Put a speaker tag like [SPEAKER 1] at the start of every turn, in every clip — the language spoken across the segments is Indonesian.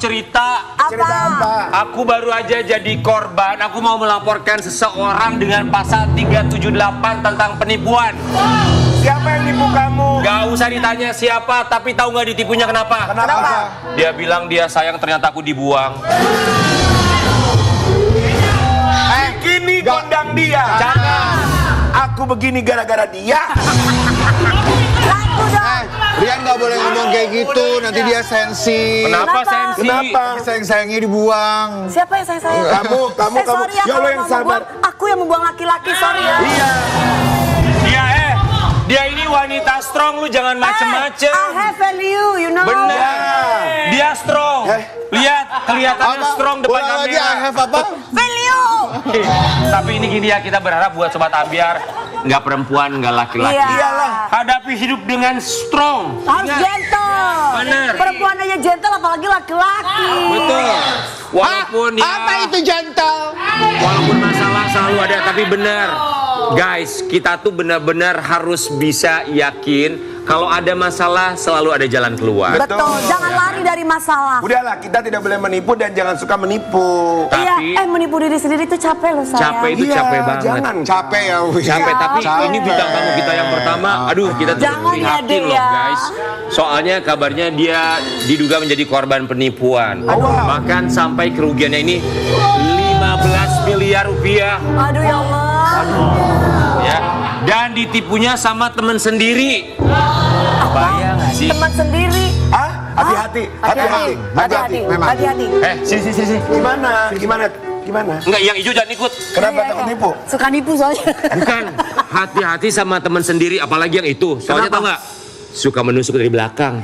[SPEAKER 1] cerita.
[SPEAKER 2] Cerita apa?
[SPEAKER 1] Aku baru aja jadi korban. Aku mau melaporkan seseorang dengan pasal 378 tentang penipuan.
[SPEAKER 2] Siapa yang nipu kamu?
[SPEAKER 1] Gak usah ditanya siapa, tapi tahu nggak ditipunya kenapa?
[SPEAKER 2] Kenapa?
[SPEAKER 1] Dia bilang dia sayang, ternyata aku dibuang.
[SPEAKER 2] Kini gondang dia.
[SPEAKER 1] Jangan.
[SPEAKER 2] Aku begini gara-gara dia.
[SPEAKER 3] Laku dong.
[SPEAKER 4] Rian nggak boleh ngomong kayak gitu, nanti dia sensi.
[SPEAKER 1] Kenapa
[SPEAKER 3] Kenapa?
[SPEAKER 1] sensi?
[SPEAKER 2] Kenapa?
[SPEAKER 4] Sayang-sayangnya dibuang.
[SPEAKER 3] Siapa yang sayang?
[SPEAKER 2] Kamu.
[SPEAKER 3] Sorry ya,
[SPEAKER 2] Ya
[SPEAKER 3] kalau
[SPEAKER 2] Allah yang
[SPEAKER 3] mau
[SPEAKER 2] sabar.
[SPEAKER 3] membuang, aku yang membuang laki-laki, sorry ya.
[SPEAKER 2] Iya.
[SPEAKER 1] Dia ini wanita strong, lu jangan macem-macem.
[SPEAKER 3] I have value, you know.
[SPEAKER 1] Benar. Dia strong. Lihat, kelihatannya strong depan
[SPEAKER 4] Ulang lagi, I
[SPEAKER 1] kamera.
[SPEAKER 4] have apa?
[SPEAKER 3] Value.
[SPEAKER 1] Tapi ini gini ya, kita berharap buat Sobat Ambiar, nggak perempuan, nggak laki-laki.
[SPEAKER 3] Iya.
[SPEAKER 2] Iyalah.
[SPEAKER 1] Hadapi hidup dengan strong.
[SPEAKER 3] Harus
[SPEAKER 1] Ingat.
[SPEAKER 3] gentle.
[SPEAKER 1] Bener.
[SPEAKER 3] Perempuan aja gentle, apalagi laki-laki.
[SPEAKER 1] Betul. Walaupun ya,
[SPEAKER 4] Apa itu jantel?
[SPEAKER 1] walaupun masalah selalu ada, tapi benar. Guys, kita tuh benar-benar harus bisa yakin kalau ada masalah selalu ada jalan keluar.
[SPEAKER 3] Betul, jangan lari dari masalah.
[SPEAKER 2] Udahlah, kita tidak boleh menipu dan jangan suka menipu.
[SPEAKER 1] Tapi-
[SPEAKER 3] Iya, menipu diri sendiri itu capek loh sayang.
[SPEAKER 1] Capek itu capek banget.
[SPEAKER 2] Jangan.
[SPEAKER 4] Capek ya, Wi.
[SPEAKER 1] Capek, tapi
[SPEAKER 4] Capek.
[SPEAKER 1] ini bintang tamu kita yang pertama. Aduh, kita tuh
[SPEAKER 3] Jangan ya,
[SPEAKER 1] prihatin
[SPEAKER 3] Dek,
[SPEAKER 1] loh
[SPEAKER 3] ya.
[SPEAKER 1] guys. Soalnya kabarnya dia diduga menjadi korban penipuan. Bahkan sampai kerugiannya ini 15 miliar rupiah.
[SPEAKER 3] Aduh ya Allah.
[SPEAKER 1] Ya. Dan ditipunya sama teman sendiri. Bayang nggak sih?
[SPEAKER 3] Teman sendiri.
[SPEAKER 2] Hah? Hati-hati. Hati-hati. Hati-hati.
[SPEAKER 4] Memang.
[SPEAKER 3] Hati-hati.
[SPEAKER 1] Sini.
[SPEAKER 2] Gimana?
[SPEAKER 1] Enggak, yang hijau jangan ikut.
[SPEAKER 2] Kenapa
[SPEAKER 3] Iya,
[SPEAKER 2] takut
[SPEAKER 3] iya.
[SPEAKER 2] nipu?
[SPEAKER 3] Suka nipu soalnya.
[SPEAKER 1] Bukan. Hati-hati sama teman sendiri, apalagi yang itu. Soalnya tau nggak? Suka menusuk dari belakang.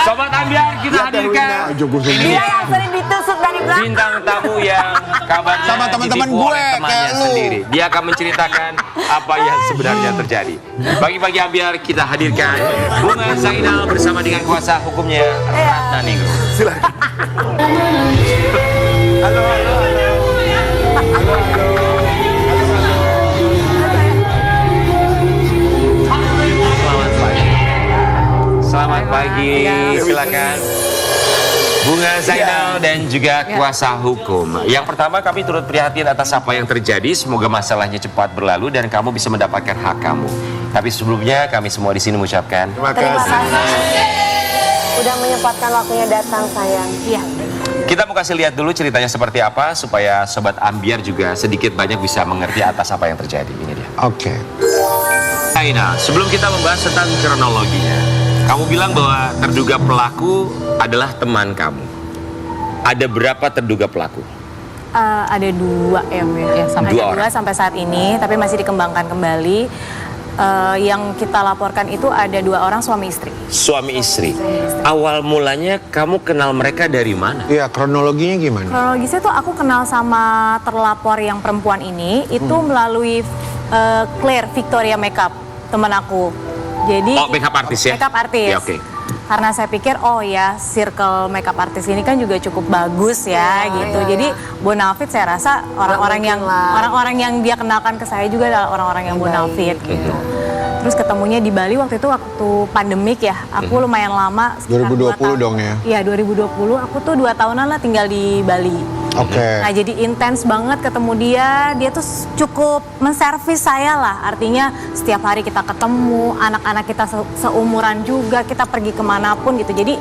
[SPEAKER 1] Sobat Ambiar, kita hadirkan ini
[SPEAKER 3] Dia yang sering ditusuk dari belakang.
[SPEAKER 1] bintang tamu yang kabarnya
[SPEAKER 4] Sama teman-teman
[SPEAKER 1] ditipu
[SPEAKER 4] gue,
[SPEAKER 1] oleh temannya
[SPEAKER 4] kayak lu.
[SPEAKER 1] sendiri. Dia akan menceritakan apa yang sebenarnya terjadi. Pagi-pagi Ambiar, kita hadirkan Bunga Zainal bersama dengan kuasa hukumnya Ratna Ningrum.
[SPEAKER 2] Silakan. Halo.
[SPEAKER 1] Selamat pagi, silakan. Bunga Zainal dan juga kuasa hukum. Yang pertama, kami turut prihatin atas apa yang terjadi. Semoga masalahnya cepat berlalu dan kamu bisa mendapatkan hak kamu. Tapi sebelumnya kami semua di sini mengucapkan
[SPEAKER 2] Terima
[SPEAKER 3] Terima
[SPEAKER 2] kasih.
[SPEAKER 3] kasih. Udah menyempatkan waktunya datang sayang. Iya.
[SPEAKER 1] kita mau kasih lihat dulu ceritanya seperti apa supaya Sobat Ambiar juga sedikit banyak bisa mengerti atas apa yang terjadi. Ini dia.
[SPEAKER 4] Oke.
[SPEAKER 1] Aina, sebelum kita membahas tentang kronologinya, kamu bilang bahwa terduga pelaku adalah teman kamu. Ada berapa terduga pelaku?
[SPEAKER 5] Ada dua ya, sampai
[SPEAKER 1] Dua orang.
[SPEAKER 5] sampai saat ini, tapi masih dikembangkan kembali. Yang kita laporkan itu ada 2 orang suami istri.
[SPEAKER 1] Suami istri. Awal mulanya kamu kenal mereka dari mana?
[SPEAKER 4] Iya, kronologinya gimana?
[SPEAKER 5] Kronologisnya tuh aku kenal sama terlapor yang perempuan ini itu melalui Claire Victoria Makeup, teman aku. Jadi
[SPEAKER 1] Oh, makeup artis ya?
[SPEAKER 5] Makeup artis.
[SPEAKER 1] Ya, oke.
[SPEAKER 5] Karena saya pikir oh ya circle makeup artis ini kan juga cukup bagus ya gitu. Jadi Bonafit saya rasa orang-orang yang dia kenalkan ke saya juga adalah orang-orang yang Bonafit gitu. Terus ketemunya di Bali waktu itu waktu pandemik ya. Aku lumayan lama. sekitar
[SPEAKER 4] 2020
[SPEAKER 5] 2 tahun.
[SPEAKER 4] dong ya?
[SPEAKER 5] Iya 2020. Aku tuh 2 tahunan lah tinggal di Bali.
[SPEAKER 4] Oke.
[SPEAKER 5] Nah jadi intens banget ketemu dia tuh cukup menservis saya lah. Artinya setiap hari kita ketemu, anak-anak kita seumuran juga, kita pergi kemanapun gitu. Jadi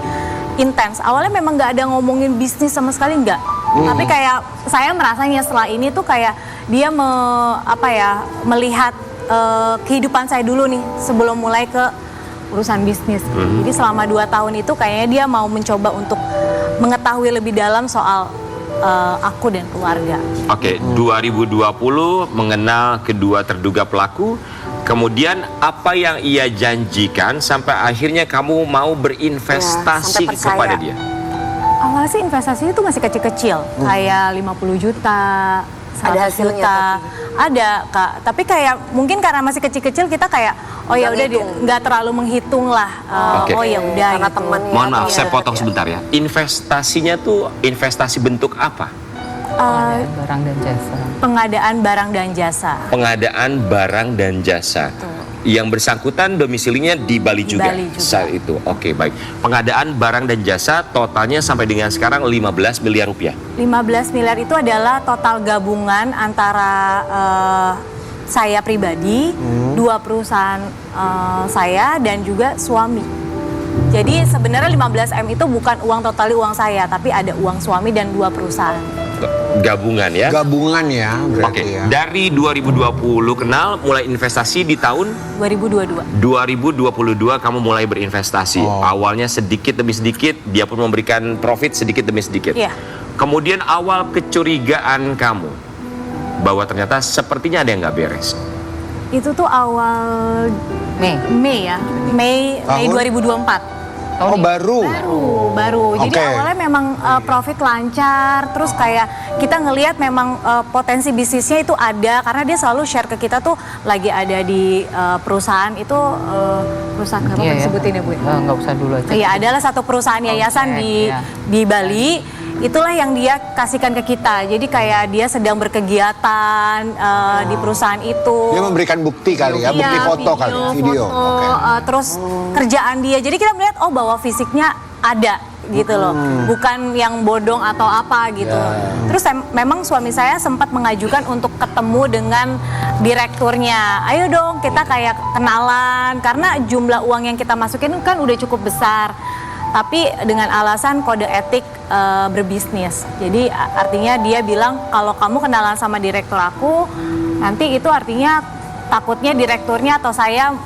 [SPEAKER 5] intens. Awalnya memang nggak ada ngomongin bisnis sama sekali, nggak. Tapi kayak saya merasanya setelah ini tuh kayak dia melihat kehidupan saya dulu nih sebelum mulai ke urusan bisnis. Jadi selama 2 tahun itu kayaknya dia mau mencoba untuk mengetahui lebih dalam soal aku dan keluarga.
[SPEAKER 1] Oke, 2020 mengenal kedua terduga pelaku. Kemudian apa yang ia janjikan sampai akhirnya kamu mau berinvestasi
[SPEAKER 3] sampai percaya.
[SPEAKER 1] kepada dia?
[SPEAKER 5] Awalnya sih investasinya tuh masih kecil-kecil, kayak 50 juta, 100
[SPEAKER 3] Ada hasilnya
[SPEAKER 5] juta. Ada Kak, tapi kayak mungkin karena masih kecil-kecil kita kayak oh ya udah nggak terlalu menghitung lah.
[SPEAKER 1] Oke.
[SPEAKER 5] Oh ya udah.
[SPEAKER 3] Karena
[SPEAKER 5] gitu.
[SPEAKER 3] temannya.
[SPEAKER 1] Mohon maaf,
[SPEAKER 3] Iya,
[SPEAKER 1] saya potong sebentar ya. Investasinya tuh investasi bentuk apa?
[SPEAKER 5] Pengadaan barang dan jasa.
[SPEAKER 1] Pengadaan barang dan jasa. Yang bersangkutan domisilinya di Bali
[SPEAKER 5] Di
[SPEAKER 1] juga,
[SPEAKER 5] Bali juga.
[SPEAKER 1] saat itu. Oke, baik. Pengadaan barang dan jasa totalnya sampai dengan sekarang 15 miliar rupiah.
[SPEAKER 5] 15 miliar itu adalah total gabungan antara saya pribadi, 2 perusahaan saya dan juga suami. Jadi sebenarnya 15 M itu bukan uang totali uang saya, tapi ada uang suami dan 2 perusahaan.
[SPEAKER 1] Gabungan ya.
[SPEAKER 4] Gabungan ya berarti
[SPEAKER 1] Oke,
[SPEAKER 4] ya.
[SPEAKER 1] dari 2020 kenal mulai investasi di tahun
[SPEAKER 5] 2022.
[SPEAKER 1] 2022 kamu mulai berinvestasi.
[SPEAKER 4] Oh.
[SPEAKER 1] Awalnya sedikit demi sedikit, dia pun memberikan profit sedikit demi sedikit.
[SPEAKER 5] Iya.
[SPEAKER 1] Kemudian awal kecurigaan kamu bahwa ternyata sepertinya ada yang nggak beres.
[SPEAKER 5] Itu tuh awal Mei ya. Mei
[SPEAKER 4] Tahun?
[SPEAKER 5] 2024.
[SPEAKER 4] Oh baru.
[SPEAKER 5] Baru. Jadi
[SPEAKER 4] Oke.
[SPEAKER 5] awalnya memang profit lancar, terus kayak kita ngelihat memang potensi bisnisnya itu ada karena dia selalu share ke kita tuh lagi ada di perusahaan itu perusahaan apa disebutin ya Bu?
[SPEAKER 6] Nggak usah dulu aja.
[SPEAKER 5] Iya, adalah satu perusahaan yayasan di Bali. Itulah yang dia kasihkan ke kita. Jadi kayak dia sedang berkegiatan di perusahaan itu.
[SPEAKER 4] Dia memberikan bukti kali ya, bukti
[SPEAKER 5] Iya,
[SPEAKER 4] foto kali, video. Oke.
[SPEAKER 5] Terus kerjaan dia. Jadi kita melihat bahwa fisiknya ada gitu loh. Bukan yang bodong atau apa gitu. Terus memang suami saya sempat mengajukan untuk ketemu dengan direkturnya. Ayo dong kita kayak kenalan karena jumlah uang yang kita masukin kan udah cukup besar. Tapi dengan alasan kode etik berbisnis. Jadi artinya dia bilang kalau kamu kenalan sama direktur aku, nanti itu artinya takutnya direkturnya atau saya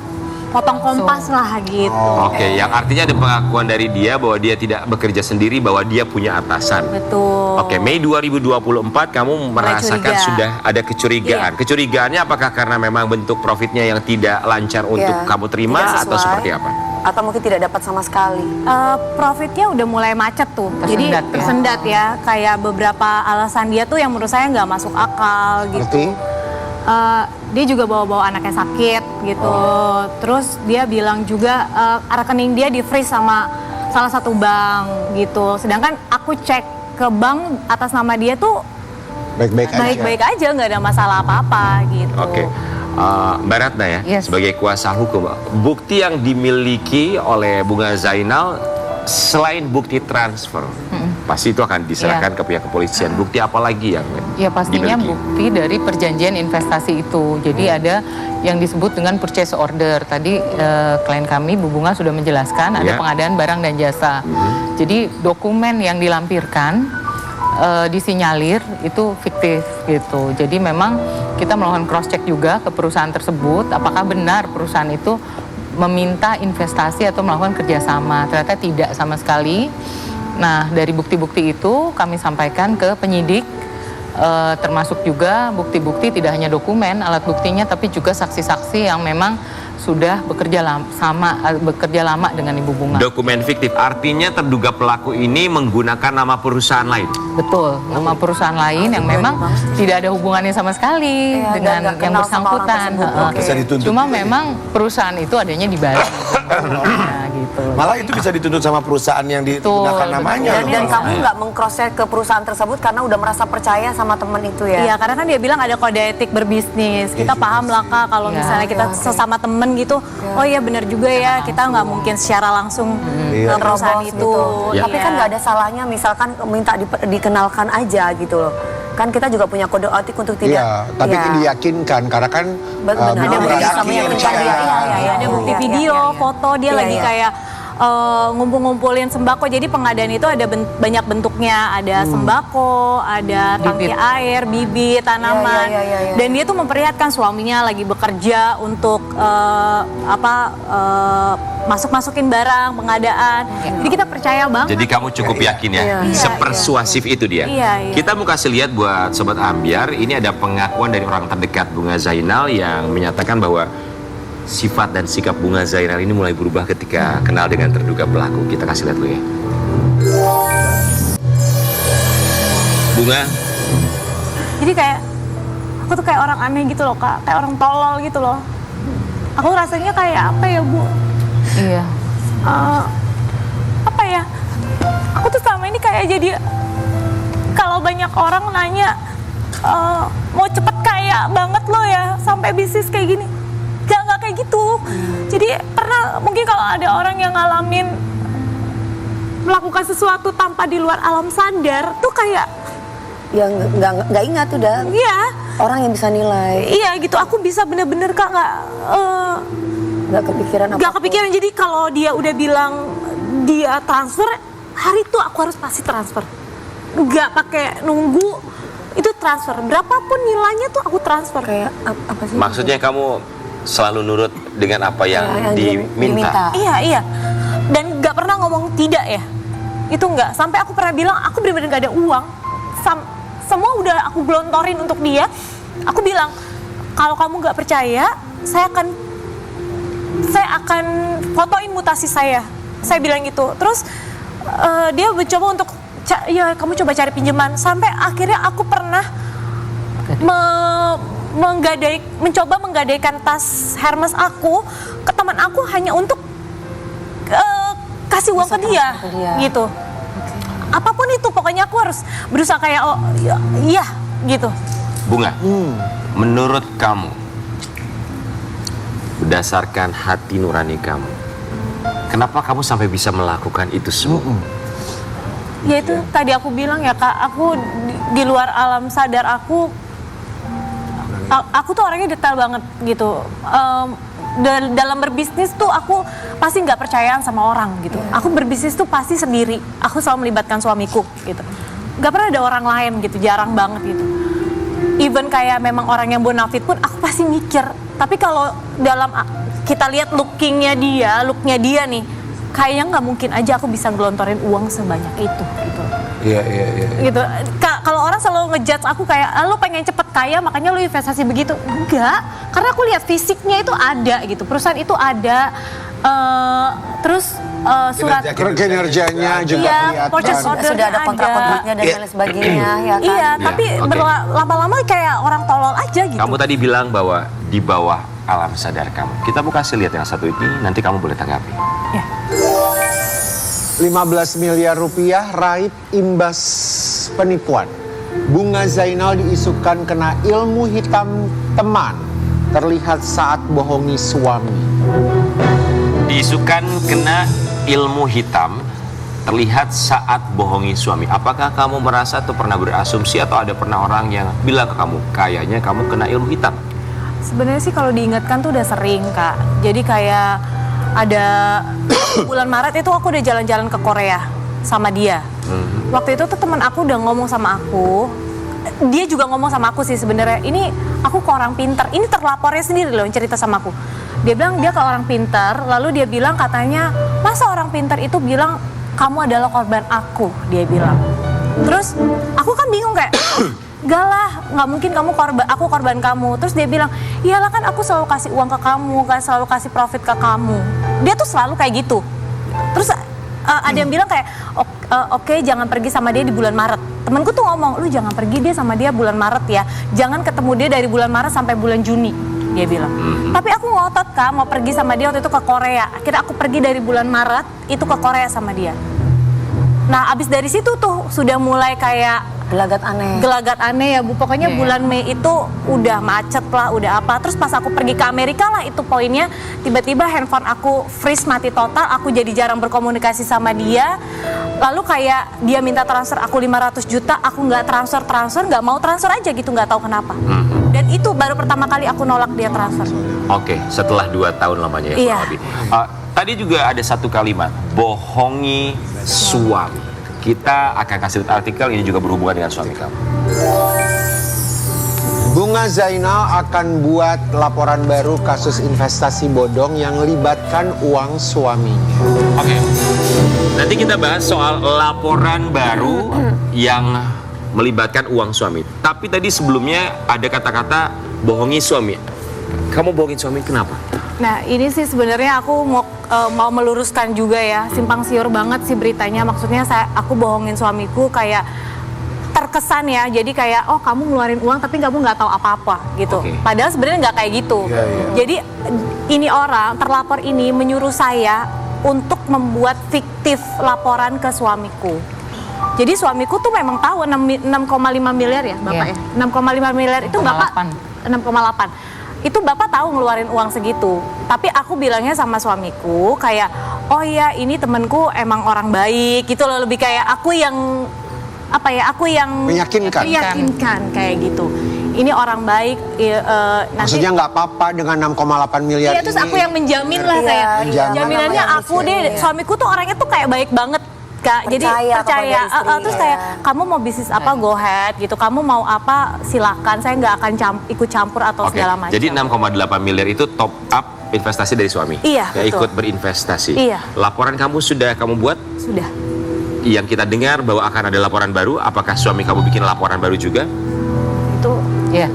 [SPEAKER 5] potong kompas lah gitu.
[SPEAKER 1] Oke, yang artinya ada pengakuan dari dia bahwa dia tidak bekerja sendiri, bahwa dia punya atasan.
[SPEAKER 5] Betul.
[SPEAKER 1] Oke, Mei 2024 kamu merasakan
[SPEAKER 5] curiga.
[SPEAKER 1] sudah ada kecurigaan.
[SPEAKER 5] Iya.
[SPEAKER 1] Kecurigaannya apakah karena memang bentuk profitnya yang tidak lancar untuk kamu terima
[SPEAKER 3] Tidak
[SPEAKER 1] atau
[SPEAKER 3] sesuai.
[SPEAKER 1] seperti apa?
[SPEAKER 3] Atau mungkin tidak dapat sama sekali.
[SPEAKER 5] Profitnya udah mulai macet tuh, jadi
[SPEAKER 6] Tersendat ya.
[SPEAKER 5] tersendat ya. Kayak beberapa alasan dia tuh yang menurut saya nggak masuk akal gitu.
[SPEAKER 4] Berarti
[SPEAKER 5] Dia juga bawa-bawa anaknya sakit gitu. Terus dia bilang juga rekening dia di freeze sama salah satu bank gitu. Sedangkan aku cek ke bank atas nama dia tuh
[SPEAKER 4] baik-baik aja.
[SPEAKER 5] baik-baik aja, nggak ada masalah apa-apa gitu.
[SPEAKER 1] Oke. Mbak Ratna ya,
[SPEAKER 6] Yes.
[SPEAKER 1] sebagai kuasa hukum, bukti yang dimiliki oleh Bunga Zainal selain bukti transfer, pasti itu akan diserahkan ke pihak kepolisian. Bukti apa lagi yang
[SPEAKER 6] Ya pastinya
[SPEAKER 1] dimiliki?
[SPEAKER 6] bukti dari perjanjian investasi itu. Jadi ada yang disebut dengan purchase order. Tadi klien kami Bu Bunga sudah menjelaskan ada
[SPEAKER 1] Ya.
[SPEAKER 6] pengadaan barang dan jasa. Jadi dokumen yang dilampirkan disinyalir itu fiktif gitu. Jadi memang kita melakukan cross check juga ke perusahaan tersebut apakah benar perusahaan itu meminta investasi atau melakukan kerjasama. Ternyata tidak sama sekali. Nah, dari bukti-bukti itu kami sampaikan ke penyidik, termasuk juga bukti-bukti tidak hanya dokumen, alat buktinya, tapi juga saksi-saksi yang memang sudah bekerja lama dengan Ibu Bunga.
[SPEAKER 1] Dokumen fiktif artinya terduga pelaku ini menggunakan nama perusahaan lain.
[SPEAKER 6] Betul, nama perusahaan lain yang memang tidak ada hubungannya sama sekali
[SPEAKER 3] Iya, dan
[SPEAKER 6] dengan
[SPEAKER 3] nggak
[SPEAKER 6] yang
[SPEAKER 3] kenal sama orang
[SPEAKER 6] bersangkutan.
[SPEAKER 3] tersebut.
[SPEAKER 6] Heeh.
[SPEAKER 3] Oke.
[SPEAKER 2] Bisa dituntut
[SPEAKER 6] Cuma
[SPEAKER 2] juga ya?
[SPEAKER 6] memang perusahaan itu adanya di Bali. Nah, gitu.
[SPEAKER 2] Malah itu bisa dituntut sama perusahaan yang digunakan
[SPEAKER 6] Betul,
[SPEAKER 2] namanya.
[SPEAKER 3] Dan,
[SPEAKER 2] loh.
[SPEAKER 3] dan kamu nggak meng-cross check ke perusahaan tersebut karena udah merasa percaya sama temen itu ya?
[SPEAKER 5] Iya, karena kan dia bilang ada kode etik berbisnis. Kita paham lah Kak, kalau
[SPEAKER 6] Iya.
[SPEAKER 5] misalnya kita sesama temen gitu, oh iya benar juga ya, kita nggak mungkin secara langsung ke perusahaan
[SPEAKER 3] Terobos
[SPEAKER 5] itu.
[SPEAKER 3] gitu.
[SPEAKER 1] Ya.
[SPEAKER 3] Tapi kan nggak ada salahnya misalkan minta dikenalkan aja gitu loh. Kan kita juga punya kode etik untuk tidak.
[SPEAKER 4] Iya, tapi
[SPEAKER 3] Iya.
[SPEAKER 4] diyakinkan karena kan
[SPEAKER 3] Benar,
[SPEAKER 4] Bunga
[SPEAKER 3] ada bukti
[SPEAKER 4] merasa
[SPEAKER 3] sama yang
[SPEAKER 4] percaya.
[SPEAKER 3] mencari. Iya, iya, iya.
[SPEAKER 5] Ada bukti
[SPEAKER 3] Iya,
[SPEAKER 5] video,
[SPEAKER 3] iya, iya.
[SPEAKER 5] foto dia
[SPEAKER 3] Iya,
[SPEAKER 5] lagi
[SPEAKER 3] iya.
[SPEAKER 5] kayak ngumpul-ngumpulin sembako. Jadi pengadaan itu ada banyak bentuknya, ada sembako, ada tangki
[SPEAKER 6] Bibit.
[SPEAKER 5] air, bibit, tanaman.
[SPEAKER 3] Iya, iya, iya, iya.
[SPEAKER 5] Dan dia tuh memperlihatkan suaminya lagi bekerja untuk masuk-masukin barang pengadaan. Jadi kita percaya banget.
[SPEAKER 1] Jadi kamu cukup yakin ya,
[SPEAKER 3] Iya.
[SPEAKER 1] sepersuasif itu dia.
[SPEAKER 5] Iya, iya.
[SPEAKER 1] Kita mau kasih lihat buat Sobat Ambiar, ini ada pengakuan dari orang terdekat Bunga Zainal yang menyatakan bahwa sifat dan sikap Bunga Zainal ini mulai berubah ketika kenal dengan terduga pelaku. Kita kasih lihat dulu ya. Bunga,
[SPEAKER 5] Jadi kayak aku tuh kayak orang aneh gitu loh Kak, kayak orang tolol gitu loh. Aku rasanya kayak apa ya Bu?
[SPEAKER 6] Iya.
[SPEAKER 5] Apa ya? Aku tuh selama ini kayak jadi kalau banyak orang nanya mau cepet kaya banget lo ya sampai bisnis kayak gini. Gak kayak kayak gitu. Jadi pernah mungkin kalau ada orang yang ngalamin melakukan sesuatu tanpa di luar alam sadar tuh kayak
[SPEAKER 3] Ya nggak ingat udah.
[SPEAKER 5] iya,
[SPEAKER 3] Orang yang bisa nilai.
[SPEAKER 5] iya gitu. Aku bisa bener-bener Kak
[SPEAKER 3] Nggak kepikiran apa.
[SPEAKER 5] nggak kepikiran. Jadi kalau dia udah bilang dia transfer, hari itu aku harus pasti transfer. Nggak pakai nunggu, itu transfer. Berapapun nilainya tuh aku transfer.
[SPEAKER 3] Kayak apa sih?
[SPEAKER 1] Maksudnya kamu selalu nurut dengan apa yang diminta.
[SPEAKER 5] Iya. Dan nggak pernah ngomong tidak ya. Itu nggak. Sampai aku pernah bilang, aku bener-bener nggak ada uang. Semua udah aku gelontorin untuk dia. Aku bilang, kalau kamu nggak percaya, saya akan fotoin mutasi saya. Saya bilang gitu. Terus dia mencoba untuk, ya kamu coba cari pinjaman. Sampai akhirnya aku pernah mencoba menggadaikan tas Hermes aku ke teman aku hanya untuk kasih uang ke dia, gitu. Apapun itu, pokoknya aku harus berusaha kayak iya gitu.
[SPEAKER 1] Bunga, menurut kamu, berdasarkan hati nurani kamu, kenapa kamu sampai bisa melakukan itu semua?
[SPEAKER 5] Ya itu tadi aku bilang ya Kak, aku di luar alam sadar aku tuh orangnya detail banget gitu. Dalam berbisnis tuh aku pasti nggak percayaan sama orang gitu. Aku berbisnis tuh pasti sendiri. Aku selalu melibatkan suamiku gitu. Nggak pernah ada orang lain gitu, jarang banget gitu. Even kayak memang orang yang bonafit pun aku pasti mikir. Tapi kalau dalam kita lihat looknya dia nih, kayaknya nggak mungkin aja aku bisa gelontorin uang sebanyak itu gitu.
[SPEAKER 2] Iya.
[SPEAKER 5] Gitu. Kalau orang selalu ngejudge aku kayak lu pengen cepet kaya makanya lu investasi begitu. Enggak, karena aku lihat fisiknya itu ada gitu, perusahaan itu ada, terus surat
[SPEAKER 4] Kinerjanya juga
[SPEAKER 5] iya, purchase
[SPEAKER 4] kelihatan.
[SPEAKER 5] order
[SPEAKER 3] Sudah ada kontrak-kontraknya dan lain sebagainya ya kan.
[SPEAKER 5] Iya, tapi
[SPEAKER 1] oke.
[SPEAKER 5] lama-lama kayak orang tolol aja gitu.
[SPEAKER 1] Kamu tadi bilang bahwa di bawah alam sadar kamu. Kita mau kasih lihat yang satu ini, nanti kamu boleh tanggapi.
[SPEAKER 5] Ya.
[SPEAKER 4] 15 miliar rupiah raib imbas penipuan. Bunga Zainal diisukan kena ilmu hitam teman. Terlihat saat bohongi suami.
[SPEAKER 1] Diisukan kena ilmu hitam, terlihat saat bohongi suami. Apakah kamu merasa atau pernah berasumsi atau ada pernah orang yang bilang ke kamu, kayaknya kamu kena ilmu hitam?
[SPEAKER 5] Sebenarnya sih kalau diingatkan tuh udah sering Kak. Jadi kayak ada bulan Maret itu aku udah jalan-jalan ke Korea sama dia. Waktu itu tuh teman aku udah ngomong sama aku. Dia juga ngomong sama aku sih sebenarnya. Ini aku ke orang pintar. Ini terlapornya sendiri loh yang cerita sama aku. Dia bilang dia ke orang pintar. Lalu dia bilang katanya, masa orang pintar itu bilang kamu adalah korban aku. Dia bilang. Terus aku kan bingung kayak, gak lah, nggak mungkin aku korban kamu. Terus dia bilang, iyalah kan aku selalu kasih uang ke kamu, kan selalu kasih profit ke kamu. Dia tuh selalu kayak gitu. Terus ada yang bilang kayak, oke, jangan pergi sama dia di bulan Maret. Temenku tuh ngomong, lu jangan pergi dia sama dia bulan Maret ya. Jangan ketemu dia dari bulan Maret sampai bulan Juni. Dia bilang. Tapi aku ngotot Kak, mau pergi sama dia waktu itu ke Korea. Akhirnya aku pergi dari bulan Maret itu ke Korea sama dia. Nah abis dari situ tuh sudah mulai kayak Gelagat aneh ya Bu. Pokoknya bulan Mei itu udah macet lah, udah apa. Terus pas aku pergi ke Amerika lah itu poinnya. Tiba-tiba handphone aku freeze, mati total. Aku jadi jarang berkomunikasi sama dia. Lalu kayak dia minta transfer aku 500 juta. Aku nggak transfer, nggak mau transfer aja gitu, nggak tahu kenapa. Dan itu baru pertama kali aku nolak dia transfer.
[SPEAKER 1] Oke, setelah 2 tahun lamanya ya
[SPEAKER 5] Iya.
[SPEAKER 1] kurang lebih. Tadi juga ada satu kalimat, bohongi suami. Kita akan kasih lihat artikel ini juga berhubungan dengan suami kamu.
[SPEAKER 4] Bunga Zainal akan buat laporan baru kasus investasi bodong yang libatkan uang suaminya.
[SPEAKER 1] Oke. Nanti kita bahas soal laporan baru yang melibatkan uang suami. Tapi tadi sebelumnya ada kata-kata bohongi suami. Kamu bohongin suami kenapa?
[SPEAKER 5] Nah ini sih sebenarnya aku mau meluruskan juga ya, simpang siur banget sih beritanya. Maksudnya aku bohongin suamiku kayak terkesan ya, jadi kayak oh kamu ngeluarin uang tapi kamu nggak tahu apa-apa gitu. Padahal sebenarnya nggak kayak gitu. Jadi ini orang terlapor ini menyuruh saya untuk membuat fiktif laporan ke suamiku. Jadi suamiku tuh memang tahu 6,5 miliar ya Bapak ya. 6,5 miliar itu Bapak 6,8. itu bapak tahu ngeluarin uang segitu. Tapi aku bilangnya sama suamiku kayak, oh ya ini temenku emang orang baik gitu loh. Lebih kayak aku yang
[SPEAKER 4] Meyakinkan.
[SPEAKER 5] kayak gitu. Ini orang baik. Nanti
[SPEAKER 4] Maksudnya nggak apa-apa dengan 6,8 miliar
[SPEAKER 5] iya, terus
[SPEAKER 4] ini.
[SPEAKER 5] aku yang menjamin lah
[SPEAKER 3] Iya,
[SPEAKER 5] kayak
[SPEAKER 3] iya.
[SPEAKER 5] jaminannya
[SPEAKER 3] Mana
[SPEAKER 5] aku
[SPEAKER 3] manusia,
[SPEAKER 5] deh.
[SPEAKER 3] iya.
[SPEAKER 5] Suamiku tuh orangnya tuh kayak baik banget Kak. Jadi
[SPEAKER 3] Percaya
[SPEAKER 5] percaya.
[SPEAKER 3] kepada istri,
[SPEAKER 5] Terus
[SPEAKER 3] iya.
[SPEAKER 5] kayak kamu mau bisnis apa go ahead gitu. Kamu mau apa silakan. Saya nggak akan ikut campur atau
[SPEAKER 1] Oke,
[SPEAKER 5] segala macam.
[SPEAKER 1] jadi 6,8 miliar itu top up investasi dari suami.
[SPEAKER 5] Iya,
[SPEAKER 1] Ya,
[SPEAKER 5] betul.
[SPEAKER 1] ikut berinvestasi.
[SPEAKER 5] Iya.
[SPEAKER 1] Laporan kamu sudah kamu buat?
[SPEAKER 5] Sudah.
[SPEAKER 1] Yang kita dengar bahwa akan ada laporan baru. Apakah suami kamu bikin laporan baru juga?
[SPEAKER 5] Itu
[SPEAKER 6] Ya,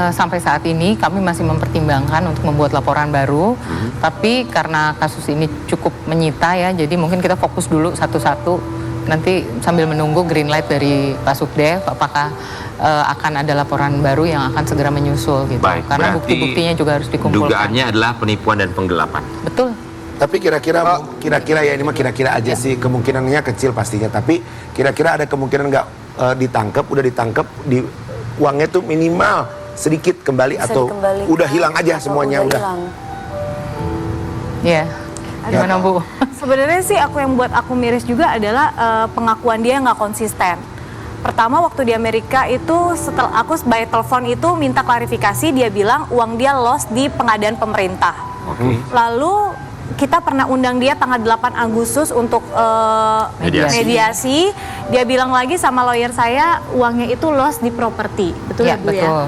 [SPEAKER 6] sampai saat ini kami masih mempertimbangkan untuk membuat laporan baru, tapi karena kasus ini cukup menyita ya, jadi mungkin kita fokus dulu satu-satu, nanti sambil menunggu green light dari Pak Subdev, apakah akan ada laporan baru yang akan segera menyusul gitu.
[SPEAKER 1] Baik,
[SPEAKER 6] Karena
[SPEAKER 1] berarti
[SPEAKER 6] bukti-buktinya juga harus dikumpulkan.
[SPEAKER 1] Dugaannya adalah penipuan dan penggelapan.
[SPEAKER 6] Betul.
[SPEAKER 2] Tapi kira-kira ya ini mah kira-kira aja sih, kemungkinannya kecil pastinya. Tapi kira-kira ada kemungkinan nggak udah ditangkap di uangnya tuh minimal sedikit kembali
[SPEAKER 3] Bisa
[SPEAKER 2] atau
[SPEAKER 3] dikembalikan.
[SPEAKER 2] udah hilang aja
[SPEAKER 3] Atau
[SPEAKER 2] semuanya udah.
[SPEAKER 3] hilang.
[SPEAKER 6] Ya. Gimana Bu?
[SPEAKER 5] sebenarnya sih yang buat aku miris juga adalah pengakuan dia yang nggak konsisten. Pertama waktu di Amerika itu setelah aku by telepon itu minta klarifikasi, dia bilang uang dia lost di pengadaan pemerintah.
[SPEAKER 1] Oke.
[SPEAKER 5] Lalu kita pernah undang dia tanggal 8 Agustus untuk mediasi. Dia bilang lagi sama lawyer saya uangnya itu lost di properti. Betul ya, Bu
[SPEAKER 6] betul.
[SPEAKER 5] ya?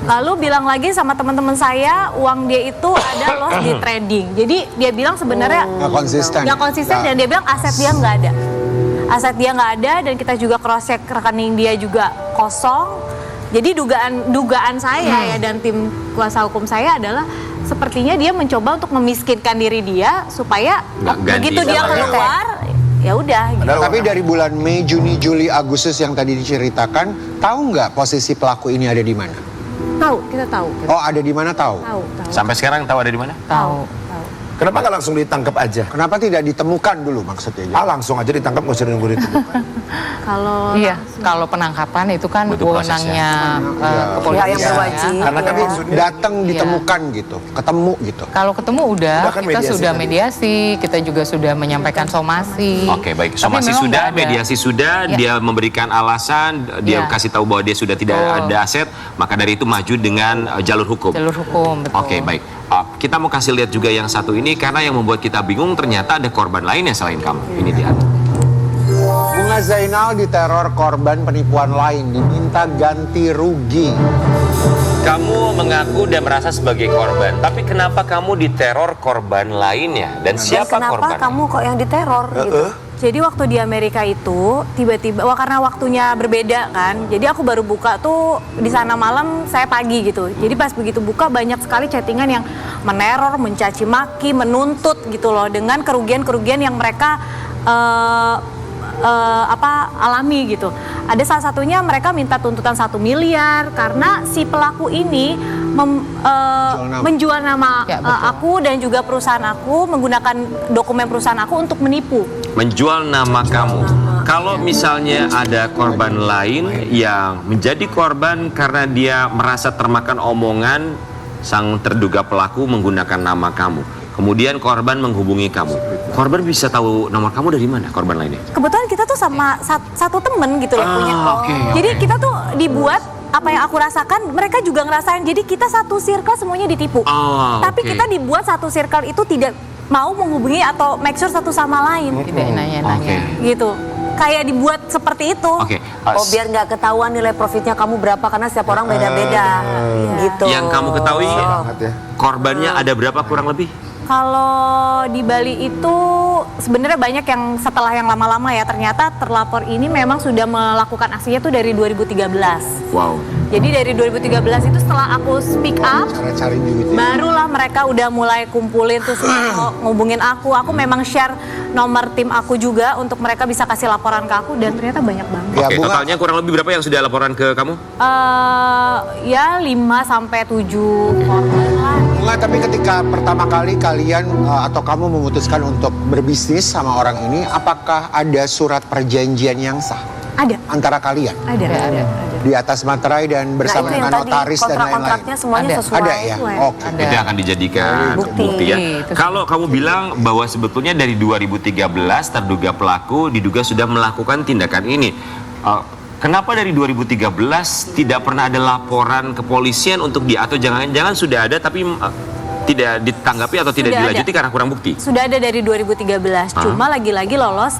[SPEAKER 5] Lalu bilang lagi sama teman-teman saya uang dia itu ada loss di trading. Jadi dia bilang sebenarnya
[SPEAKER 4] Nggak konsisten.
[SPEAKER 5] nggak konsisten dan dia bilang aset dia nggak ada. Aset dia nggak ada dan kita juga cross check rekening dia juga kosong. Jadi dugaan saya ya dan tim kuasa hukum saya adalah sepertinya dia mencoba untuk memiskinkan diri dia supaya
[SPEAKER 1] Nggak ganti
[SPEAKER 5] begitu dia
[SPEAKER 1] sama dia.
[SPEAKER 5] keluar ya udah gitu.
[SPEAKER 2] Padahal
[SPEAKER 4] Tapi dari bulan Mei, Juni, Juli, Agustus yang tadi diceritakan, tahu nggak posisi pelaku ini ada di mana?
[SPEAKER 5] Tahu, kita tahu.
[SPEAKER 4] Oh, ada di mana tahu?
[SPEAKER 5] Tahu.
[SPEAKER 1] Sampai sekarang tahu ada di mana?
[SPEAKER 6] Tahu.
[SPEAKER 2] kenapa nggak langsung ditangkap aja?
[SPEAKER 4] Kenapa tidak ditemukan dulu maksudnya?
[SPEAKER 2] Langsung aja ditangkap nggak usah nunggu ditemukan.
[SPEAKER 5] Kalau
[SPEAKER 6] Iya, kalau penangkapan itu kan
[SPEAKER 1] Butuh prosesnya.
[SPEAKER 6] wewenangnya
[SPEAKER 2] Iya.
[SPEAKER 6] kepolisian.
[SPEAKER 3] Pihak yang berwajib.
[SPEAKER 2] Karena kan
[SPEAKER 3] Iya.
[SPEAKER 2] maksudnya
[SPEAKER 4] Datang ditemukan gitu, ketemu gitu.
[SPEAKER 6] Kalau ketemu udah
[SPEAKER 2] kan
[SPEAKER 6] kita
[SPEAKER 2] mediasi
[SPEAKER 6] sudah
[SPEAKER 2] tadi.
[SPEAKER 6] mediasi, kita juga sudah menyampaikan somasi.
[SPEAKER 1] Oke, baik.
[SPEAKER 6] Tapi
[SPEAKER 1] Somasi
[SPEAKER 6] memang
[SPEAKER 1] sudah,
[SPEAKER 6] nggak ada.
[SPEAKER 1] mediasi sudah,
[SPEAKER 6] Ya.
[SPEAKER 1] dia memberikan alasan, dia
[SPEAKER 6] Ya.
[SPEAKER 1] kasih tahu bahwa dia sudah tidak
[SPEAKER 6] Betul.
[SPEAKER 1] ada aset, maka dari itu maju dengan jalur hukum.
[SPEAKER 6] Jalur hukum, betul.
[SPEAKER 1] Oke, baik. Kita mau kasih lihat juga yang satu ini karena yang membuat kita bingung ternyata ada korban lain yang selain kamu. Ini dia.
[SPEAKER 4] Bunga Zainal diteror korban penipuan lain, diminta ganti rugi.
[SPEAKER 1] Kamu mengaku dan merasa sebagai korban, tapi kenapa kamu diteror korban lainnya? Dan
[SPEAKER 3] Dan
[SPEAKER 1] siapa
[SPEAKER 3] kenapa
[SPEAKER 1] korban?
[SPEAKER 3] kamu kok yang diteror gitu?
[SPEAKER 5] Jadi waktu di Amerika itu tiba-tiba, karena waktunya berbeda kan, jadi aku baru buka tuh di sana malam, saya pagi gitu. Jadi pas begitu buka banyak sekali chattingan yang meneror, mencaci maki, menuntut gitu loh dengan kerugian-kerugian yang mereka alami gitu. Ada salah satunya mereka minta tuntutan 1 miliar karena si pelaku ini menjual nama
[SPEAKER 6] Ya, betul.
[SPEAKER 5] aku dan juga perusahaan aku menggunakan dokumen perusahaan aku untuk menipu.
[SPEAKER 1] Menjual nama kamu. Kalau misalnya ada korban lain yang menjadi korban karena dia merasa termakan omongan sang terduga pelaku menggunakan nama kamu. Kemudian korban menghubungi kamu. Korban bisa tahu nomor kamu dari mana korban lainnya?
[SPEAKER 5] Kebetulan kita tuh sama satu temen gitu loh punya.
[SPEAKER 1] oke,
[SPEAKER 5] Jadi kita tuh dibuat apa yang aku rasakan, mereka juga ngerasain. Jadi kita satu circle semuanya ditipu.
[SPEAKER 1] Oh,
[SPEAKER 5] Tapi
[SPEAKER 1] oke.
[SPEAKER 5] kita dibuat satu circle itu tidak mau menghubungi atau make sure satu sama lain.
[SPEAKER 6] Tidak nanya-nanya.
[SPEAKER 1] Oke.
[SPEAKER 5] Gitu. Kayak dibuat seperti itu.
[SPEAKER 1] Oke.
[SPEAKER 3] Oh biar nggak ketahuan nilai profitnya kamu berapa karena setiap orang beda-beda gitu.
[SPEAKER 1] Yang kamu ketahui
[SPEAKER 2] Banget ya.
[SPEAKER 1] korbannya ada berapa kurang lebih?
[SPEAKER 5] Kalau di Bali itu sebenarnya banyak yang setelah yang lama-lama ya, ternyata terlapor ini memang sudah melakukan aksinya tuh dari 2013.
[SPEAKER 1] Wow.
[SPEAKER 5] Jadi dari 2013 itu setelah aku speak up,
[SPEAKER 4] Cara cari duit.
[SPEAKER 5] barulah mereka udah mulai kumpulin terus ngubungin aku. Aku memang share nomor tim aku juga untuk mereka bisa kasih laporan ke aku dan ternyata banyak banget.
[SPEAKER 4] Ya,
[SPEAKER 1] Oke,
[SPEAKER 4] Bunga.
[SPEAKER 1] totalnya kurang lebih berapa yang sudah laporan ke kamu?
[SPEAKER 5] Ya 5 sampai 7 korban lah.
[SPEAKER 4] Bunga, tapi ketika pertama kali kalian atau kamu memutuskan untuk berbisnis sama orang ini, apakah ada surat perjanjian yang sah
[SPEAKER 5] Ada,
[SPEAKER 4] antara kalian?
[SPEAKER 5] ada.
[SPEAKER 4] di atas materai dan bersama
[SPEAKER 3] itu yang
[SPEAKER 4] dengan
[SPEAKER 3] tadi,
[SPEAKER 4] notaris dan lain-lain.
[SPEAKER 3] kontrak-kontraknya semuanya
[SPEAKER 6] Ada.
[SPEAKER 3] sesuai.
[SPEAKER 4] Ada ya? Oke.
[SPEAKER 6] Ada.
[SPEAKER 1] Itu akan dijadikan
[SPEAKER 3] Bukti.
[SPEAKER 1] bukti ya.
[SPEAKER 6] Itu sih.
[SPEAKER 1] Kalau kamu bilang bahwa sebetulnya dari 2013 terduga pelaku diduga sudah melakukan tindakan ini. Kenapa dari 2013 tidak pernah ada laporan kepolisian untuk dia, atau jangan-jangan sudah ada tapi tidak ditanggapi atau tidak
[SPEAKER 5] Sudah
[SPEAKER 1] dilanjuti
[SPEAKER 5] ada.
[SPEAKER 1] karena kurang bukti?
[SPEAKER 5] Sudah ada dari 2013, cuma lagi-lagi lolos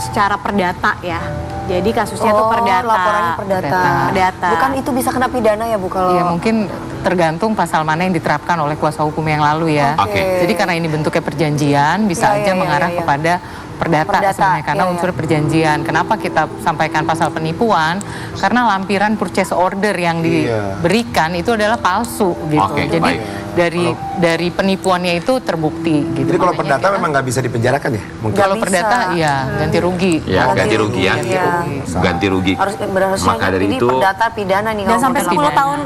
[SPEAKER 5] secara perdata ya. Jadi kasusnya tuh perdata.
[SPEAKER 3] Laporannya perdata.
[SPEAKER 5] Perdata.
[SPEAKER 3] Bukan itu bisa kena pidana ya Bu kalau...
[SPEAKER 6] Ya mungkin tergantung pasal mana yang diterapkan oleh kuasa hukum yang lalu ya.
[SPEAKER 1] Oke.
[SPEAKER 6] Jadi karena ini bentuknya perjanjian, bisa
[SPEAKER 3] Iya,
[SPEAKER 6] aja
[SPEAKER 3] iya,
[SPEAKER 6] mengarah
[SPEAKER 3] iya, iya.
[SPEAKER 6] kepada perdata
[SPEAKER 3] Perdata,
[SPEAKER 6] sebenarnya karena
[SPEAKER 3] iya,
[SPEAKER 6] unsur
[SPEAKER 3] iya.
[SPEAKER 6] perjanjian. Kenapa kita sampaikan pasal penipuan? Karena lampiran purchase order yang diberikan itu adalah palsu gitu.
[SPEAKER 1] Oke,
[SPEAKER 6] Jadi
[SPEAKER 1] baik.
[SPEAKER 6] dari penipuannya itu terbukti gitu.
[SPEAKER 2] Jadi kalau
[SPEAKER 6] Makanya
[SPEAKER 2] perdata
[SPEAKER 6] kita-
[SPEAKER 2] memang nggak bisa dipenjarakan ya? Mungkin.
[SPEAKER 6] kalau
[SPEAKER 3] bisa.
[SPEAKER 6] perdata ya ganti rugi.
[SPEAKER 1] Ya,
[SPEAKER 3] Ganti
[SPEAKER 1] ganti rugi ya.
[SPEAKER 3] rugi, iya.
[SPEAKER 1] Ganti rugi.
[SPEAKER 3] Harus berharusnya
[SPEAKER 1] Maka dari
[SPEAKER 3] ini
[SPEAKER 1] itu
[SPEAKER 3] perdata pidana nih.
[SPEAKER 5] Dan
[SPEAKER 3] kalau
[SPEAKER 5] sampai
[SPEAKER 3] model
[SPEAKER 5] 10
[SPEAKER 6] pidana.
[SPEAKER 5] tahun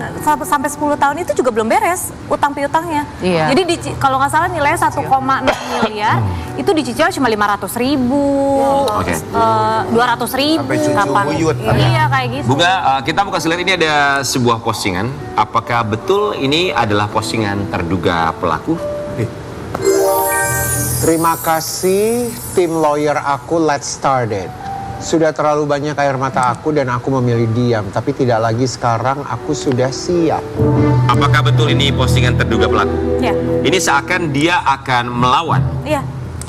[SPEAKER 5] sampai 10 tahun itu juga belum beres utang piutangnya.
[SPEAKER 6] Iya.
[SPEAKER 5] Jadi kalau nggak salah nilainya 1,6 miliar itu dicicil cuma 500.000,
[SPEAKER 1] Oke.
[SPEAKER 5] 200.000.
[SPEAKER 2] Sampai cucu buyut.
[SPEAKER 5] Iya kayak gitu.
[SPEAKER 1] Bunga, kita mau kasih lihat ini ada sebuah postingan. Apakah betul ini adalah postingan terduga pelaku?
[SPEAKER 4] Terima kasih tim lawyer aku, let's started. Sudah terlalu banyak air mata aku dan aku memilih diam. Tapi tidak lagi sekarang, aku sudah siap.
[SPEAKER 1] Apakah betul ini postingan terduga pelaku?
[SPEAKER 5] Ya.
[SPEAKER 1] Ini seakan dia akan melawan.
[SPEAKER 5] Iya,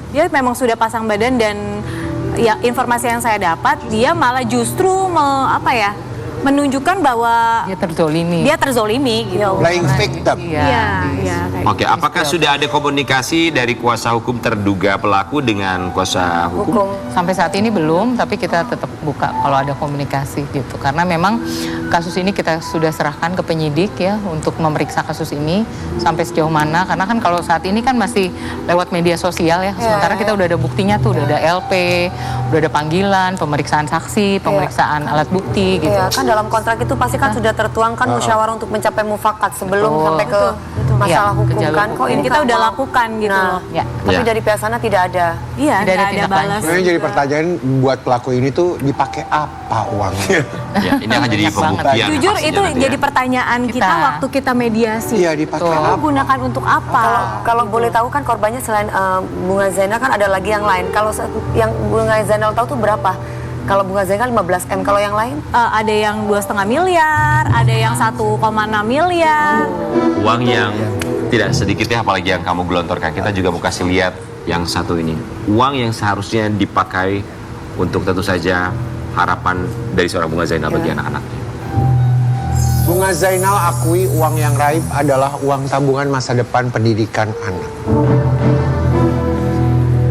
[SPEAKER 5] dia memang sudah pasang badan dan ya informasi yang saya dapat dia malah justru menunjukkan bahwa
[SPEAKER 6] Dia terzolimi.
[SPEAKER 5] dia terzolimi gitu.
[SPEAKER 4] Playing victim.
[SPEAKER 5] Iya, iya. kayak
[SPEAKER 1] Oke, apakah sudah ada komunikasi dari kuasa hukum terduga pelaku dengan kuasa hukum?
[SPEAKER 6] Sampai saat ini belum, tapi kita tetap buka kalau ada komunikasi gitu. Karena memang kasus ini kita sudah serahkan ke penyidik ya untuk memeriksa kasus ini sampai sejauh mana. Karena kan kalau saat ini kan masih lewat media sosial ya. Sementara kita udah ada buktinya tuh, udah ada LP, udah ada panggilan, pemeriksaan saksi, pemeriksaan alat bukti gitu.
[SPEAKER 3] Iya, kan dalam kontrak itu pasti kan sudah tertuangkan musyawarah untuk mencapai mufakat sebelum
[SPEAKER 6] Betul.
[SPEAKER 3] sampai ke masalah
[SPEAKER 6] Iya, ke
[SPEAKER 3] hukum
[SPEAKER 6] jalur
[SPEAKER 3] kan. Kok
[SPEAKER 6] hukum.
[SPEAKER 3] ini
[SPEAKER 5] kita
[SPEAKER 3] kan
[SPEAKER 5] udah
[SPEAKER 3] mau-
[SPEAKER 5] lakukan gitu
[SPEAKER 3] Nah,
[SPEAKER 5] loh.
[SPEAKER 6] Ya.
[SPEAKER 3] Tapi
[SPEAKER 1] Ya.
[SPEAKER 3] dari pihak sana tidak ada.
[SPEAKER 5] Iya,
[SPEAKER 6] Tidak ada
[SPEAKER 5] nggak ada
[SPEAKER 6] tindak
[SPEAKER 5] balas.
[SPEAKER 6] lanjut.
[SPEAKER 4] Sebenarnya jadi pertanyaan buat pelaku ini tuh dipakai apa uangnya?
[SPEAKER 1] Ya, ini akan jadi
[SPEAKER 6] Banyak banget.
[SPEAKER 1] pembuktian.
[SPEAKER 5] Jujur
[SPEAKER 1] pastinya
[SPEAKER 5] itu
[SPEAKER 1] nanti ya.
[SPEAKER 5] jadi pertanyaan kita
[SPEAKER 6] Kita.
[SPEAKER 5] waktu kita mediasi.
[SPEAKER 4] Iya, dipakai
[SPEAKER 6] Betul.
[SPEAKER 5] Kamu
[SPEAKER 4] apa?
[SPEAKER 5] gunakan untuk apa?
[SPEAKER 3] Kalau boleh tahu kan korbannya selain Bunga Zainal kan ada lagi yang lain. Kalau yang Bunga Zainal tahu tuh berapa? Kalau Bunga Zainal 15M, kalau yang lain?
[SPEAKER 5] Ada yang 2,5 miliar, ada yang 1,6 miliar.
[SPEAKER 1] Uang yang tidak sedikit ya, apalagi yang kamu gelontorkan. Kita juga mau kasih lihat yang satu ini. Uang yang seharusnya dipakai untuk tentu saja harapan dari seorang Bunga Zainal bagi anak-anaknya.
[SPEAKER 4] Bunga Zainal akui uang yang raib adalah uang tabungan masa depan pendidikan anak.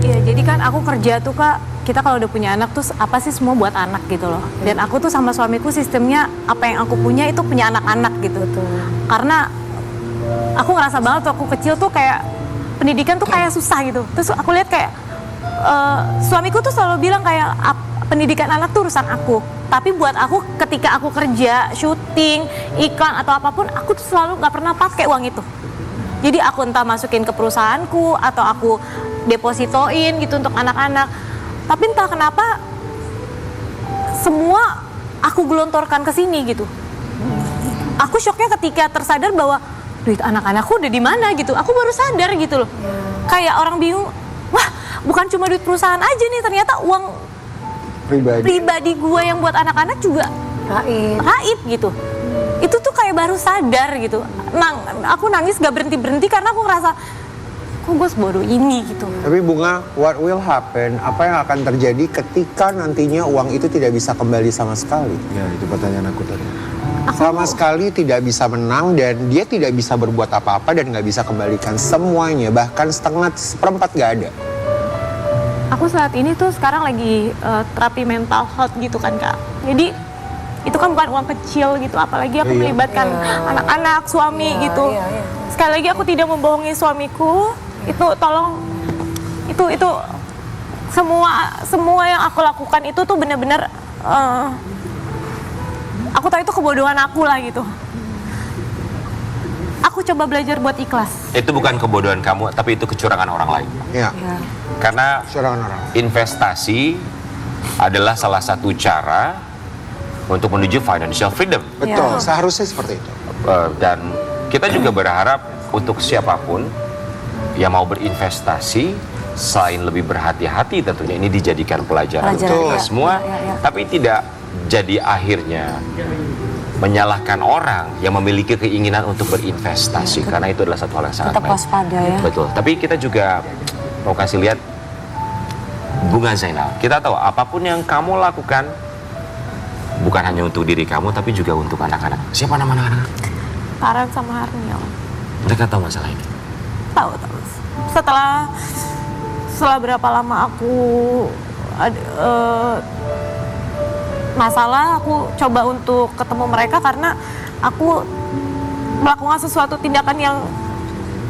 [SPEAKER 5] Iya, jadi kan aku kerja tuh Kak, kita kalau udah punya anak tuh apa sih semua buat anak gitu loh. Dan aku tuh sama suamiku sistemnya apa yang aku punya itu punya anak-anak gitu. Karena aku ngerasa banget tuh aku kecil tuh kayak pendidikan tuh kayak susah gitu. Terus aku lihat kayak suamiku tuh selalu bilang kayak pendidikan anak tuh urusan aku. Tapi buat aku ketika aku kerja, syuting, iklan atau apapun, aku tuh selalu nggak pernah pakai uang itu. Jadi aku entah masukin ke perusahaanku atau aku depositoin gitu untuk anak-anak. Tapi entah kenapa semua aku gelontorkan ke sini gitu. Aku shocknya ketika tersadar bahwa duit anak-anakku udah di mana gitu. Aku baru sadar gitu loh. Kayak orang bingung, wah bukan cuma duit perusahaan aja nih, ternyata uang pribadi gue yang buat anak-anak juga raib gitu. Itu tuh kayak baru sadar gitu. Aku nangis gak berhenti-berhenti karena aku ngerasa kok gue sebodoh ini gitu.
[SPEAKER 4] Tapi Bunga, what will happen? Apa yang akan terjadi ketika nantinya uang itu tidak bisa kembali sama sekali?
[SPEAKER 2] Ya, itu pertanyaan aku tadi.
[SPEAKER 4] Sama sekali tidak bisa menang dan dia tidak bisa berbuat apa-apa dan nggak bisa kembalikan semuanya, bahkan seperempat nggak ada.
[SPEAKER 5] Aku saat ini tuh sekarang lagi terapi mental health gitu kan Kak. Jadi itu kan bukan uang kecil gitu, apalagi aku melibatkan anak-anak, suami gitu. Sekali lagi aku tidak membohongi suamiku. Itu tolong itu semua yang aku lakukan itu tuh benar-benar aku tahu itu kebodohan aku lah gitu. Aku coba belajar buat ikhlas.
[SPEAKER 1] Itu bukan kebodohan kamu, tapi itu kecurangan orang lain.
[SPEAKER 4] Ya,
[SPEAKER 1] Karena
[SPEAKER 4] serangan orang.
[SPEAKER 1] investasi adalah salah satu cara untuk menuju financial freedom.
[SPEAKER 4] Betul, seharusnya seperti itu.
[SPEAKER 1] Dan kita juga berharap untuk siapapun yang mau berinvestasi, selain lebih berhati-hati tentunya ini dijadikan pelajaran untuk kita semua, tapi tidak jadi akhirnya menyalahkan orang yang memiliki keinginan untuk berinvestasi, karena itu adalah satu hal yang sangat
[SPEAKER 3] Tetap
[SPEAKER 1] baik.
[SPEAKER 3] waspada ya.
[SPEAKER 1] Betul. Tapi kita juga mau kasih lihat Bunga Zainal. Kita tahu apapun yang kamu lakukan bukan hanya untuk diri kamu, tapi juga untuk anak-anak. Siapa nama anak-anak?
[SPEAKER 5] Farhan sama Harniel.
[SPEAKER 1] Mereka tahu masalah ini.
[SPEAKER 5] Tahu. Setelah berapa lama aku masalah, aku coba untuk ketemu mereka karena aku melakukan sesuatu tindakan yang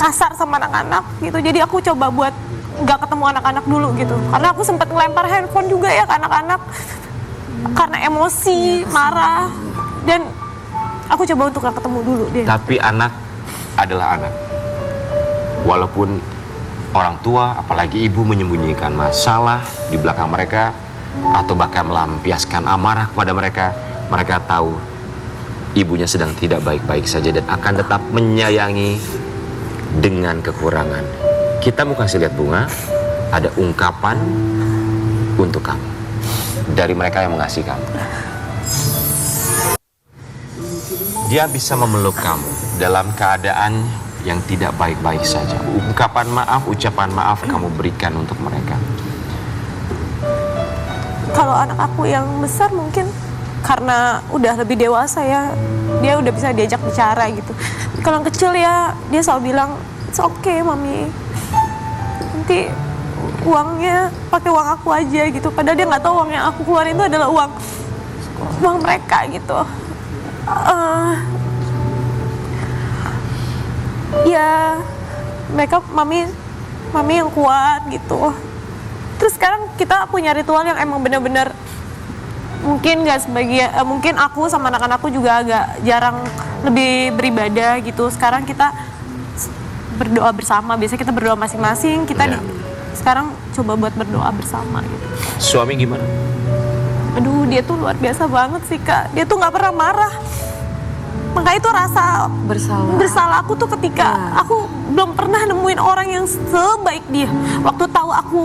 [SPEAKER 5] kasar sama anak-anak gitu. Jadi aku coba buat nggak ketemu anak-anak dulu gitu. Karena aku sempat ngelempar handphone juga ya ke anak-anak karena emosi, marah, dan aku coba untuk nggak ketemu dulu deh.
[SPEAKER 1] Tapi anak adalah anak. Walaupun orang tua, apalagi ibu menyembunyikan masalah di belakang mereka atau bahkan melampiaskan amarah kepada mereka, mereka tahu ibunya sedang tidak baik-baik saja dan akan tetap menyayangi dengan kekurangan. Kita mau kasih lihat Bunga, ada ungkapan untuk kamu dari mereka yang mengasihi kamu. Dia bisa memeluk kamu dalam keadaan yang tidak baik-baik saja. Ungkapan maaf, ucapan maaf kamu berikan untuk mereka.
[SPEAKER 5] Kalau anak aku yang besar mungkin karena udah lebih dewasa ya, dia udah bisa diajak bicara gitu. Kalau yang kecil ya, dia selalu bilang, "It's okay, Mami. Nanti uangnya pakai uang aku aja," gitu. Padahal dia nggak tahu uang yang aku keluarin itu adalah uang mereka gitu. Ya mereka mami yang kuat gitu. Terus sekarang kita punya ritual yang emang benar-benar mungkin nggak sebagian, mungkin aku sama anak-anakku juga agak jarang lebih beribadah gitu. Sekarang kita berdoa bersama. Biasanya kita berdoa masing-masing. Kita sekarang coba buat berdoa bersama gitu.
[SPEAKER 1] Suami gimana?
[SPEAKER 5] Aduh, dia tuh luar biasa banget sih, Kak. Dia tuh nggak pernah marah. Makanya itu rasa bersalah aku tuh ketika aku belum pernah nemuin orang yang sebaik dia. Waktu tahu aku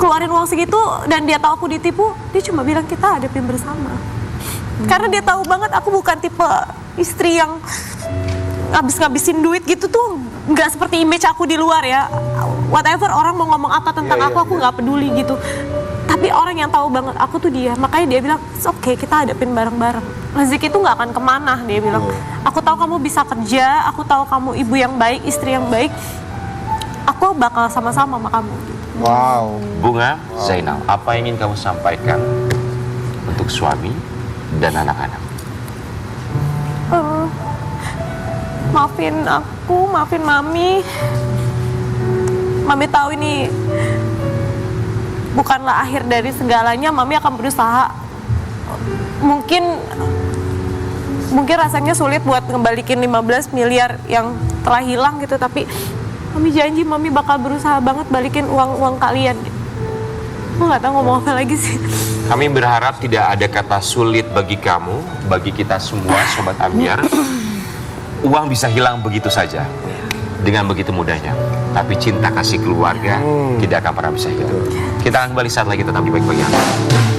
[SPEAKER 5] keluarin uang segitu dan dia tahu aku ditipu, dia cuma bilang kita hadapin bersama. Karena dia tahu banget aku bukan tipe istri yang ngabis-ngabisin duit gitu tuh, nggak seperti image aku di luar ya. Whatever orang mau ngomong apa tentang aku nggak peduli gitu. Tapi orang yang tahu banget aku tuh dia, makanya dia bilang, "It's okay, kita hadapin bareng-bareng. Rezeki itu nggak akan kemana," dia bilang. "Aku tahu kamu bisa kerja, aku tahu kamu ibu yang baik, istri yang baik. Aku bakal sama-sama sama kamu."
[SPEAKER 4] Wow.
[SPEAKER 1] Bunga Zainal, apa yang ingin kamu sampaikan untuk suami dan anak-anak?
[SPEAKER 5] Maafin aku, maafin Mami. Mami tahu ini bukanlah akhir dari segalanya. Mami akan berusaha. Mungkin rasanya sulit buat ngembalikin 15 miliar yang telah hilang gitu, tapi Mami janji Mami bakal berusaha banget balikin uang kalian. Aku nggak tahu ngomong apa lagi sih.
[SPEAKER 1] Kami berharap tidak ada kata sulit bagi kamu, bagi kita semua, Sobat Ambiar. Uang bisa hilang begitu saja, dengan begitu mudahnya. Tapi cinta kasih keluarga tidak akan pernah bisa hilang. Kita akan kembali saat lagi, tetap di Baik Bagi Anda.